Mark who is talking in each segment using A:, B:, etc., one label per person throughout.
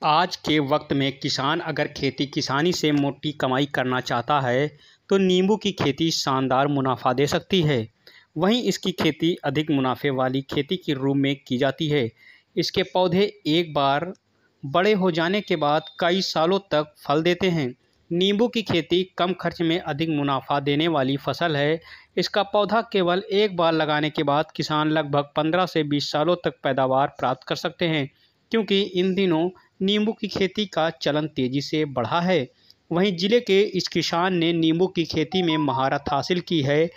A: आज के वक्त में किसान अगर खेती किसानी से मोटी कमाई करना चाहता है तो नींबू की खेती शानदार मुनाफा दे सकती है। वहीं इसकी खेती अधिक मुनाफे वाली खेती के रूप में की जाती है। इसके पौधे एक बार बड़े हो जाने के बाद कई सालों तक फल देते हैं। नींबू की खेती कम खर्च में अधिक मुनाफा देने वाली फसल है। इसका पौधा केवल एक बार लगाने के बाद किसान लगभग 15 से 20 सालों तक पैदावार प्राप्त कर सकते हैं, क्योंकि इन दिनों नींबू की खेती का चलन तेज़ी से बढ़ा है। वहीं जिले के इस किसान ने नींबू की खेती में महारत हासिल की है।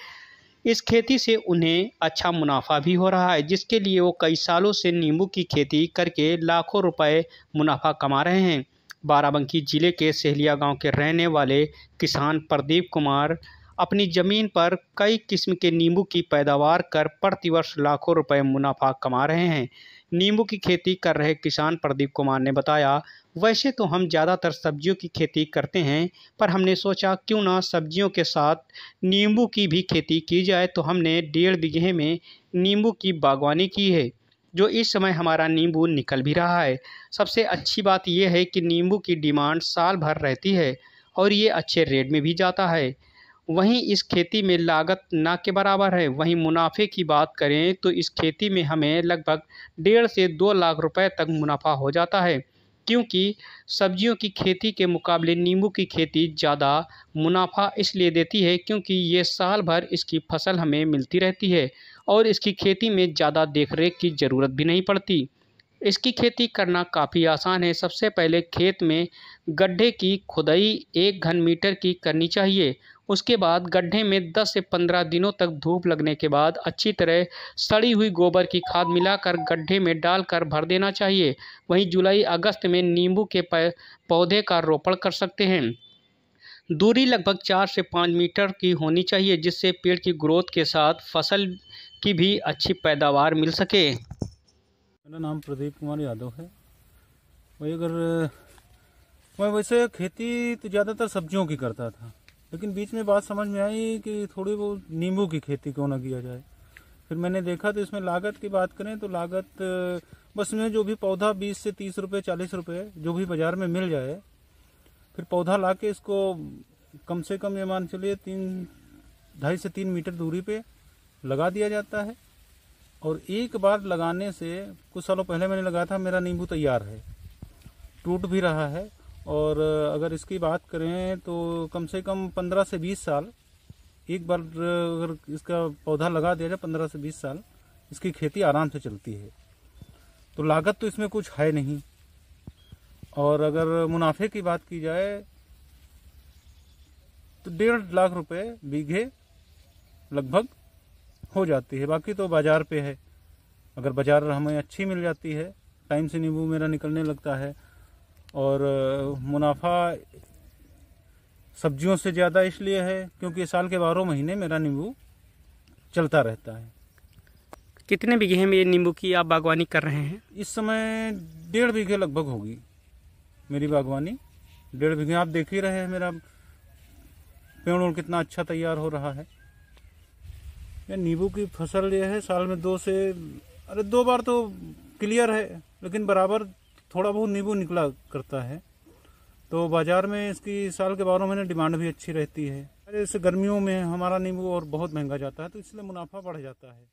A: इस खेती से उन्हें अच्छा मुनाफा भी हो रहा है, जिसके लिए वो कई सालों से नींबू की खेती करके लाखों रुपए मुनाफा कमा रहे हैं। बाराबंकी जिले के सहलिया गांव के रहने वाले किसान प्रदीप कुमार अपनी ज़मीन पर कई किस्म के नींबू की पैदावार कर प्रतिवर्ष लाखों रुपए मुनाफा कमा रहे हैं। नींबू की खेती कर रहे किसान प्रदीप कुमार ने बताया, वैसे तो हम ज़्यादातर सब्जियों की खेती करते हैं, पर हमने सोचा क्यों ना सब्जियों के साथ नींबू की भी खेती की जाए, तो हमने 1.5 बीघे में नींबू की बागवानी की है, जो इस समय हमारा नींबू निकल भी रहा है। सबसे अच्छी बात यह है कि नींबू की डिमांड साल भर रहती है और ये अच्छे रेट में भी जाता है। वहीं इस खेती में लागत ना के बराबर है। वहीं मुनाफे की बात करें तो इस खेती में हमें लगभग 1.5 से 2 लाख रुपए तक मुनाफा हो जाता है, क्योंकि सब्जियों की खेती के मुकाबले नींबू की खेती ज़्यादा मुनाफा इसलिए देती है क्योंकि ये साल भर इसकी फसल हमें मिलती रहती है और इसकी खेती में ज़्यादा देखरेख की ज़रूरत भी नहीं पड़ती। इसकी खेती करना काफ़ी आसान है। सबसे पहले खेत में गड्ढे की खुदाई 1 घन मीटर की करनी चाहिए। उसके बाद गड्ढे में 10 से 15 दिनों तक धूप लगने के बाद अच्छी तरह सड़ी हुई गोबर की खाद मिलाकर गड्ढे में डालकर भर देना चाहिए। वहीं जुलाई अगस्त में नींबू के पौधे का रोपण कर सकते हैं। दूरी लगभग 4 से 5 मीटर की होनी चाहिए, जिससे पेड़ की ग्रोथ के साथ फसल की भी अच्छी पैदावार मिल सके।
B: मेरा नाम प्रदीप कुमार यादव है। वही अगर मैं वैसे खेती तो ज़्यादातर सब्जियों की करता था, लेकिन बीच में बात समझ में आई कि थोड़ी बहुत नींबू की खेती क्यों ना किया जाए। फिर मैंने देखा तो इसमें लागत की बात करें तो लागत बस में जो भी पौधा 20 से 30 रुपये 40 रुपये जो भी बाज़ार में मिल जाए, फिर पौधा ला के इसको कम से कम ये मान चलिए 2.5 से 3 मीटर दूरी पे लगा दिया जाता है। और एक बार लगाने से, कुछ सालों पहले मैंने लगाया था, मेरा नींबू तैयार है, टूट भी रहा है। और अगर इसकी बात करें तो कम से कम 15 से 20 साल, एक बार अगर इसका पौधा लगा दिया जाए 15 से 20 साल इसकी खेती आराम से चलती है। तो लागत तो इसमें कुछ है नहीं। और अगर मुनाफे की बात की जाए तो 1.5 लाख रुपए बीघे लगभग हो जाती है। बाकी तो बाजार पे है, अगर बाजार हमें अच्छी मिल जाती है, टाइम से नींबू मेरा निकलने लगता है। और मुनाफा सब्जियों से ज़्यादा इसलिए है क्योंकि साल के 12 महीने मेरा नींबू चलता रहता है।
A: कितने बीघे में ये नींबू की आप बागवानी कर रहे हैं?
B: इस समय 1.5 बीघे लगभग होगी मेरी बागवानी। 1.5 बीघे आप देख ही रहे हैं, मेरा पेड़ और कितना अच्छा तैयार हो रहा है। नींबू की फसल ये है, साल में 2 बार तो क्लियर है, लेकिन बराबर थोड़ा बहुत नींबू निकला करता है। तो बाजार में इसकी साल के 12 महीने डिमांड भी अच्छी रहती है। जैसे गर्मियों में हमारा नींबू और बहुत महंगा जाता है, तो इसलिए मुनाफा बढ़ जाता है।